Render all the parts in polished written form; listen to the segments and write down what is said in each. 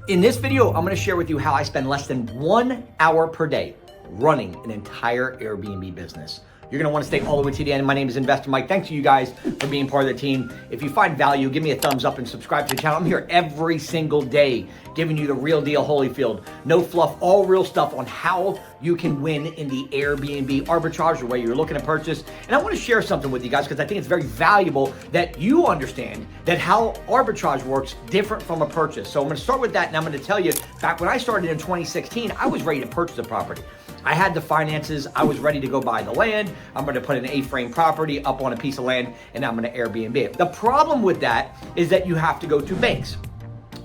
In this video, I'm gonna share with you how I spend less than 1 hour per day running an entire Airbnb business. You're gonna wanna stay all the way to the end. My name is Investor Mike. Thanks to you guys for being part of the team. If you find value, give me a thumbs up and subscribe to the channel. I'm here every single day giving you the real deal Holyfield. No fluff, all real stuff on how you can win in the Airbnb arbitrage, or where you're looking to purchase. And I wanna share something with you guys because I think it's very valuable that you understand that how arbitrage works different from a purchase. So I'm gonna start with that, and I'm gonna tell you, back when I started in 2016, I was ready to purchase a property. I had the finances, I was ready to go buy the land. I'm gonna put an A-frame property up on a piece of land and I'm gonna Airbnb it. The problem with that is that you have to go to banks.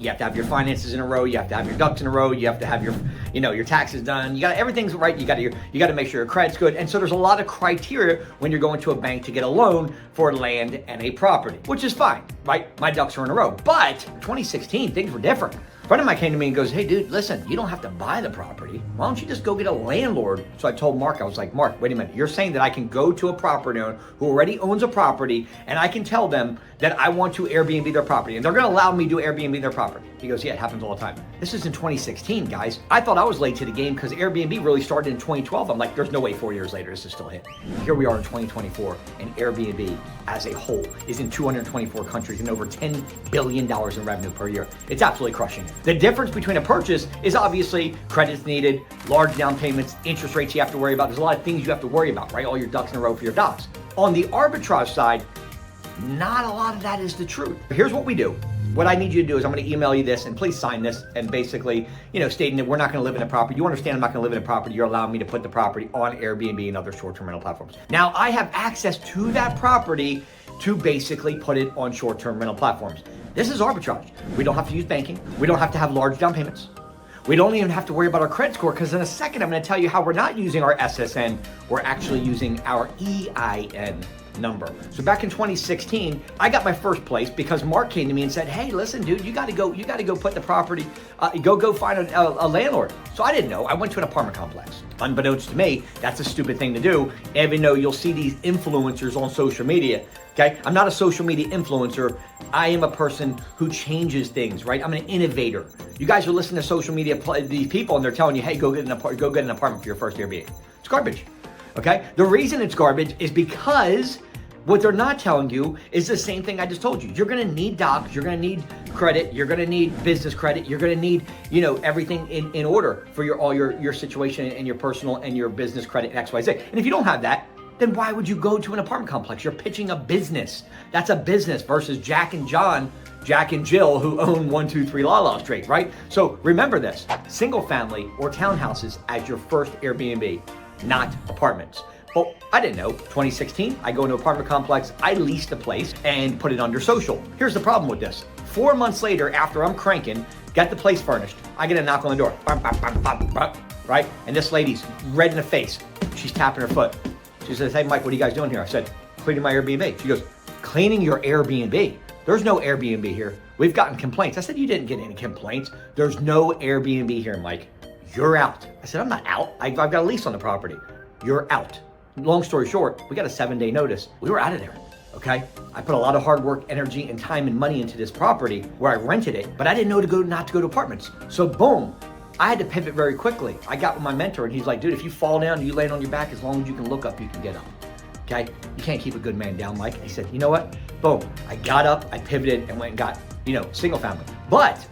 You have to have your finances in a row, you have to have your ducks in a row, you have to have your, your taxes done, you got everything's right, you got to make sure your credit's good. And so there's a lot of criteria when you're going to a bank to get a loan for land and a property, which is fine, right? My ducks are in a row. But 2016, things were different. A friend of mine came to me and goes, hey dude, listen, you don't have to buy the property. Why don't you just go get a landlord? So I told Mark, I was like, Mark, wait a minute. You're saying that I can go to a property owner who already owns a property and I can tell them that I want to Airbnb their property and they're gonna allow me to Airbnb their property. He goes, yeah, it happens all the time. This is in 2016, guys. I thought I was late to the game because Airbnb really started in 2012. I'm like, there's no way 4 years later this is still hit. Here we are in 2024 and Airbnb as a whole is in 224 countries and over $10 billion in revenue per year. It's absolutely crushing it. The difference between a purchase is obviously credits needed, large down payments, interest rates you have to worry about. There's a lot of things you have to worry about, right? All your ducks in a row for your docs. On the arbitrage side, not a lot of that is the truth. Here's what we do. What I need you to do is I'm going to email you this and please sign this and basically, stating that we're not going to live in a property. You understand I'm not going to live in a property. You're allowing me to put the property on Airbnb and other short-term rental platforms. Now I have access to that property to basically put it on short-term rental platforms. This is arbitrage. We don't have to use banking. We don't have to have large down payments. We don't even have to worry about our credit score because in a second I'm going to tell you how we're not using our SSN. We're actually using our EIN number. So back in 2016, I got my first place because Mark came to me and said, hey, listen, dude, you got to go put the property, go find a landlord. So I didn't know. I went to an apartment complex. Unbeknownst to me, that's a stupid thing to do, even though you'll see these influencers on social media. Okay, I'm not a social media influencer. I am a person who changes things, right? I'm an innovator. You guys are listening to social media, these people, and they're telling you, hey, go get an apartment for your first Airbnb. It's garbage, okay? The reason it's garbage is because what they're not telling you is the same thing I just told you. You're gonna need docs, you're gonna need credit, you're gonna need business credit, you're gonna need, everything in order for all your situation and your personal and your business credit and XYZ. And if you don't have that, then why would you go to an apartment complex? You're pitching a business. That's a business versus Jack and Jill who own 123 La La Street, right? So remember this, single family or townhouses as your first Airbnb, not apartments. Well, I didn't know. 2016, I go into an apartment complex, I leased a place and put it under social. Here's the problem with this. 4 months later, after I'm cranking, got the place furnished, I get a knock on the door, right? And this lady's red in the face. She's tapping her foot. She says, hey, Mike, what are you guys doing here? I said, cleaning my Airbnb. She goes, cleaning your Airbnb? There's no Airbnb here. We've gotten complaints. I said, you didn't get any complaints. There's no Airbnb here, Mike. You're out. I said, I'm not out. I've got a lease on the property. You're out. Long story short, we got a 7-day notice. We were out of there, okay? I put a lot of hard work, energy, and time and money into this property where I rented it, but I didn't know not to go to apartments. So boom, I had to pivot very quickly. I got with my mentor and he's like, dude, if you fall down, you land on your back, as long as you can look up, you can get up, okay? You can't keep a good man down, Mike. And he said, you know what? Boom, I got up, I pivoted and went and got, single family. But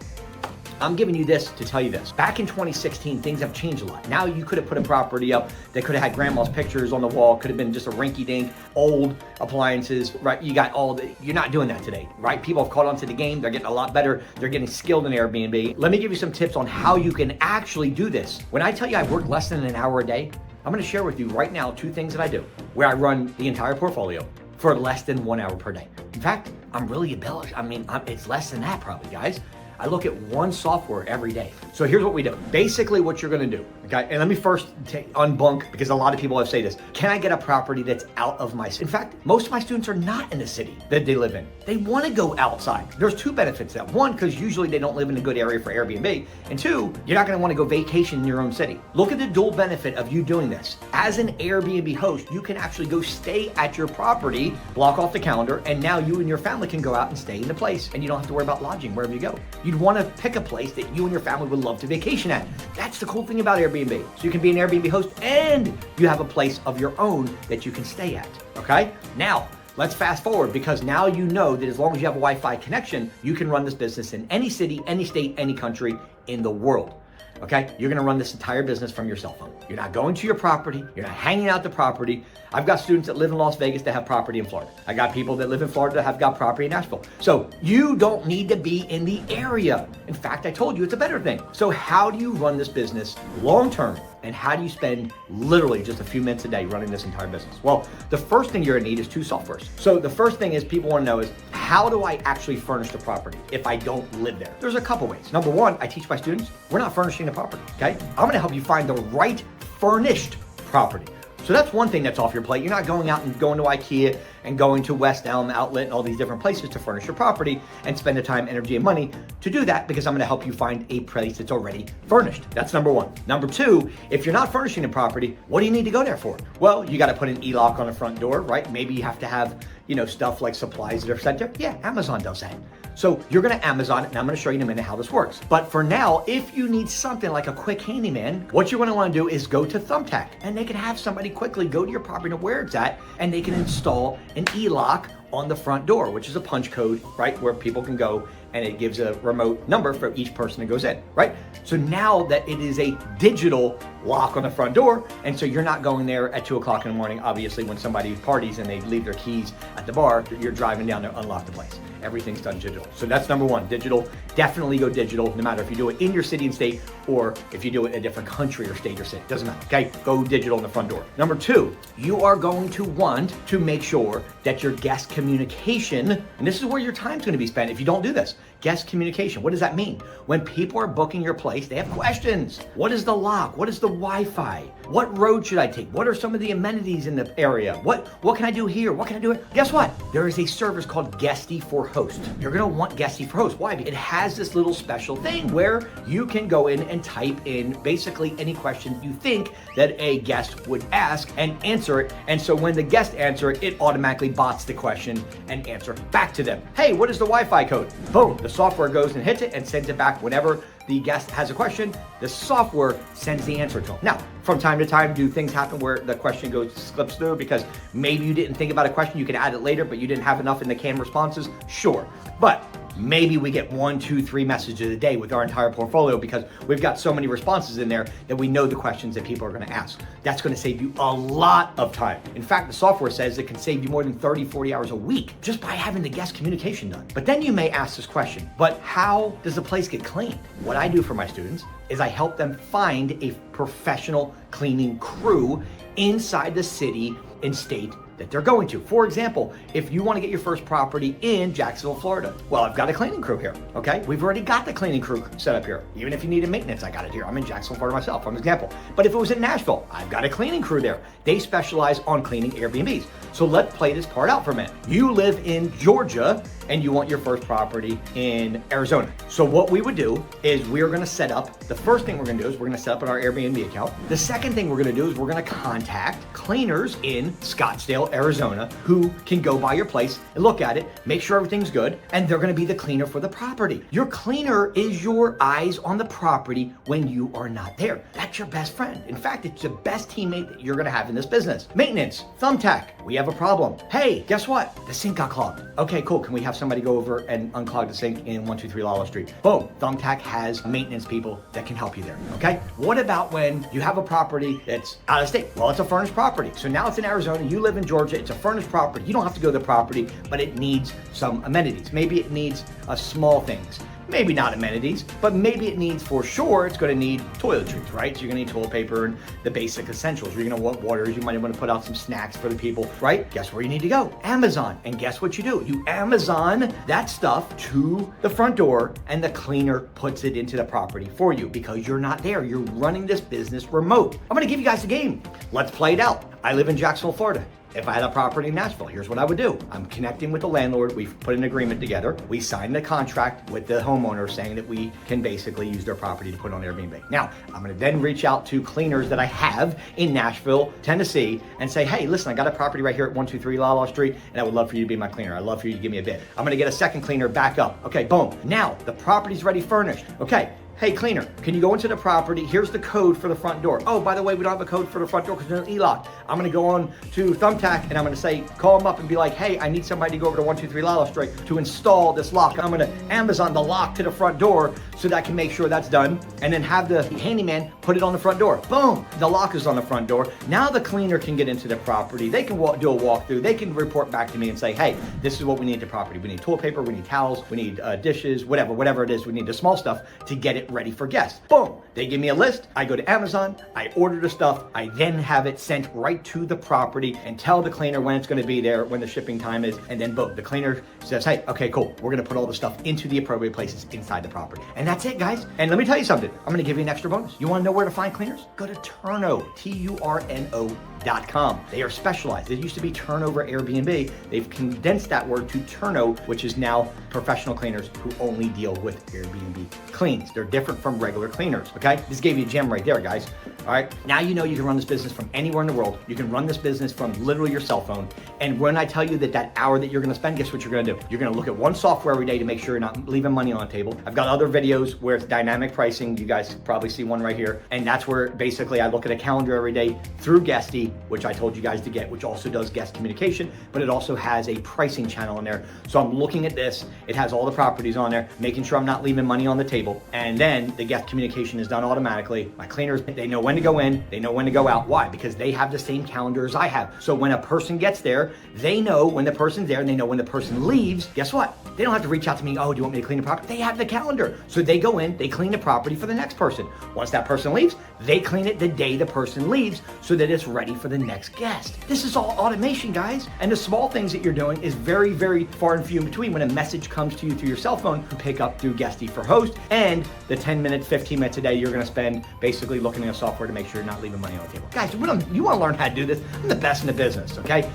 I'm giving you this to tell you this. Back in 2016, things have changed a lot. Now you could have put a property up that could have had grandma's pictures on the wall, could have been just a rinky-dink, old appliances, right? You're not doing that today, right? People have caught on to the game. They're getting a lot better. They're getting skilled in Airbnb. Let me give you some tips on how you can actually do this. When I tell you I work less than an hour a day, I'm gonna share with you right now 2 things that I do where I run the entire portfolio for less than 1 hour per day. In fact, I'm really embellished. It's less than that probably, guys. I look at one software every day. So here's what we do. Basically what you're going to do, okay? And let me first unbunk, because a lot of people have said this. Can I get a property that's out of my city? In fact, most of my students are not in the city that they live in. They want to go outside. There's two benefits to that. One, because usually they don't live in a good area for Airbnb. And two, you're not going to want to go vacation in your own city. Look at the dual benefit of you doing this. As an Airbnb host, you can actually go stay at your property, block off the calendar, and now you and your family can go out and stay in the place, and you don't have to worry about lodging wherever you go. You'd want to pick a place that you and your family would love to vacation at. That's the cool thing about Airbnb. So you can be an Airbnb host and you have a place of your own that you can stay at, okay? Now, let's fast forward, because now you know that as long as you have a Wi-Fi connection, you can run this business in any city, any state, any country in the world. Okay, you're gonna run this entire business from your cell phone. You're not going to your property, you're not hanging out the property. I've got students that live in Las Vegas that have property in Florida. I got people that live in Florida that have got property in Nashville. So you don't need to be in the area. In fact, I told you it's a better thing. So how do you run this business long-term? And how do you spend literally just a few minutes a day running this entire business? Well, the first thing you're gonna need is two softwares. So the first thing is people wanna know is, how do I actually furnish the property if I don't live there? There's a couple ways. Number one, I teach my students, we're not furnishing the property, okay? I'm gonna help you find the right furnished property. So that's one thing that's off your plate. You're not going out and going to IKEA and going to West Elm Outlet and all these different places to furnish your property and spend the time, energy, and money to do that, because I'm gonna help you find a place that's already furnished. That's number one. Number two, if you're not furnishing the property, what do you need to go there for? Well, you gotta put an e-lock on the front door, right? Maybe you have to have, stuff like supplies that are sent there. Yeah, Amazon does that. So you're gonna Amazon it, and I'm gonna show you in a minute how this works. But for now, if you need something like a quick handyman, what you're gonna wanna do is go to Thumbtack, and they can have somebody quickly go to your property to where it's at, and they can install an e-lock on the front door, which is a punch code, right? Where people can go, and it gives a remote number for each person that goes in, right? So now that it is a digital lock on the front door, and so you're not going there at 2 o'clock in the morning, obviously when somebody parties and they leave their keys at the bar, you're driving down there, unlock the place. Everything's done digital. So that's number one, digital. Definitely go digital, no matter if you do it in your city and state, or if you do it in a different country or state or city, doesn't matter, okay? Go digital on the front door. Number two, you are going to want to make sure that your guest communication, and this is where your time's gonna be spent if you don't do this. Guest communication, what does that mean? When people are booking your place, they have questions. What is the lock? What is the Wi-Fi? What road should I take? What are some of the amenities in the area? What can I do here? What can I do here? Guess what? There is a service called Guesty for Host. You're gonna want Guesty for Host. Why? It has this little special thing where you can go in and type in basically any question you think that a guest would ask and answer it. And so when the guest answer it, it automatically bots the question and answer back to them. Hey, what is the Wi-Fi code? Boom, the software goes and hits it and sends it back whenever the guest has a question. The software sends the answer to them. Now, from time to time, do things happen where the question slips through because maybe you didn't think about a question, you can add it later, but you didn't have enough in the canned responses? Sure, but maybe we get 1, 2, 3 messages a day with our entire portfolio because we've got so many responses in there that we know the questions that people are gonna ask. That's gonna save you a lot of time. In fact, the software says it can save you more than 30, 40 hours a week just by having the guest communication done. But then you may ask this question, but how does the place get cleaned? What I do for my students is I help them find a professional cleaning crew inside the city and state that they're going to. For example, if you want to get your first property in Jacksonville, Florida, well, I've got a cleaning crew here, okay? We've already got the cleaning crew set up here. Even if you needed maintenance, I got it here. I'm in Jacksonville, Florida myself, for an example. But if it was in Nashville, I've got a cleaning crew there. They specialize on cleaning Airbnbs. So let's play this part out for a minute. You live in Georgia and you want your first property in Arizona. So what we would do is we're gonna set up, the first thing we're gonna do is we're gonna set up an our Airbnb account. The second thing we're gonna do is we're gonna contact cleaners in Scottsdale, Arizona, who can go by your place and look at it, make sure everything's good, and they're gonna be the cleaner for the property. Your cleaner is your eyes on the property when you are not there. That's your best friend. In fact, it's the best teammate that you're gonna have in this business. Maintenance, Thumbtack, we have a problem. Hey, guess what? The sink got clogged. Okay, cool, can we have somebody go over and unclog the sink in 123 Lala Street? Boom, Thumbtack has maintenance people that can help you there, okay? What about when you have a property that's out of state? Well, it's a furnished property. So now it's in Arizona, you live in Georgia, it's a furnished property. You don't have to go to the property, but it needs some amenities. Maybe it needs small things. maybe not amenities, but maybe it needs, for sure, it's gonna need toiletries, right? So you're gonna need toilet paper and the basic essentials. You're gonna want waters, you might want to put out some snacks for the people, right? Guess where you need to go? Amazon. And guess what you do? You Amazon that stuff to the front door, and the cleaner puts it into the property for you because you're not there. You're running this business remote. I'm gonna give you guys a game. Let's play it out. I live in Jacksonville, Florida. If I had a property in Nashville, here's what I would do. I'm connecting with the landlord. We've put an agreement together. We signed a contract with the homeowner saying that we can basically use their property to put on Airbnb. Now, I'm gonna then reach out to cleaners that I have in Nashville, Tennessee, and say, hey, listen, I got a property right here at 123 Lala Street, and I would love for you to be my cleaner. I'd love for you to give me a bid. I'm gonna get a second cleaner back up. Okay, boom. Now, the property's ready furnished. Okay. Hey, cleaner, can you go into the property? Here's the code for the front door. Oh, by the way, we don't have a code for the front door because there's an e-lock. I'm gonna go on to Thumbtack and I'm gonna say, call them up and be like, hey, I need somebody to go over to 123 Lala Street to install this lock. I'm gonna Amazon the lock to the front door so that I can make sure that's done, and then have the handyman put it on the front door. Boom, the lock is on the front door. Now the cleaner can get into the property. They can do a walkthrough. They can report back to me and say, hey, this is what we need at the property. We need toilet paper, we need towels, we need dishes, whatever it is. We need the small stuff to get it ready for guests. Boom, they give me a list. I go to Amazon, I order the stuff. I then have it sent right to the property and tell the cleaner when it's gonna be there, when the shipping time is, and then boom, the cleaner says, hey, okay, cool. We're gonna put all the stuff into the appropriate places inside the property. And that's it, guys. And let me tell you something. I'm gonna give you an extra bonus. You wanna know where to find cleaners? Go to Turno, Turno.com. They are specialized. It used to be Turnover Airbnb. They've condensed that word to Turno, which is now professional cleaners who only deal with Airbnb cleans. They're different from regular cleaners, okay? This gave you a gem right there, guys. All right, now you know you can run this business from anywhere in the world. You can run this business from literally your cell phone. And when I tell you that hour that you're gonna spend, guess what you're gonna do? You're gonna look at one software every day to make sure you're not leaving money on the table. I've got other videos where it's dynamic pricing. You guys probably see one right here. And that's where basically I look at a calendar every day through Guesty, which I told you guys to get, which also does guest communication, but it also has a pricing channel in there. So I'm looking at this. It has all the properties on there, making sure I'm not leaving money on the table. And then the guest communication is done automatically. My cleaners, they know when to go in, they know when to go out. Why? Because they have the same calendar as I have. So when a person gets there, they know when the person's there and they know when the person leaves. Guess what? They don't have to reach out to me, oh, do you want me to clean the property? They have the calendar. So they go in, they clean the property for the next person. Once that person leaves, they clean it the day the person leaves so that it's ready for the next guest. This is all automation, guys. And the small things that you're doing is very, very far and few in between. When a message comes to you through your cell phone, you pick up through Guesty for Host, and the 10 minutes, 15 minutes a day you're gonna spend basically looking at a software to make sure you're not leaving money on the table. Guys, you wanna learn how to do this? I'm the best in the business, okay?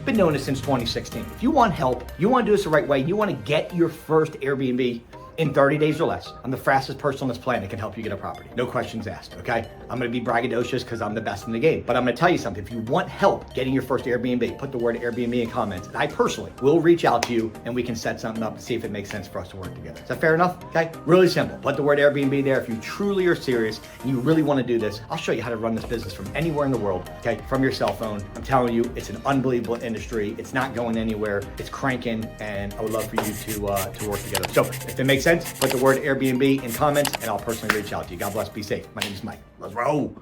Been doing this since 2016. If you want help, you want to do this the right way, you want to get your first Airbnb in 30 days or less, I'm the fastest person on this planet that can help you get a property. No questions asked, okay? I'm gonna be braggadocious because I'm the best in the game. But I'm gonna tell you something. If you want help getting your first Airbnb, put the word Airbnb in comments. And I personally will reach out to you and we can set something up and see if it makes sense for us to work together. Is that fair enough? Okay? Really simple. Put the word Airbnb there. If you truly are serious and you really want to do this, I'll show you how to run this business from anywhere in the world, okay? From your cell phone. I'm telling you, it's an unbelievable industry. It's not going anywhere. It's cranking, and I would love for you to work together. So if it makes sense, put the word Airbnb in comments and I'll personally reach out to you. God bless, be safe. My name is Mike. Let's roll.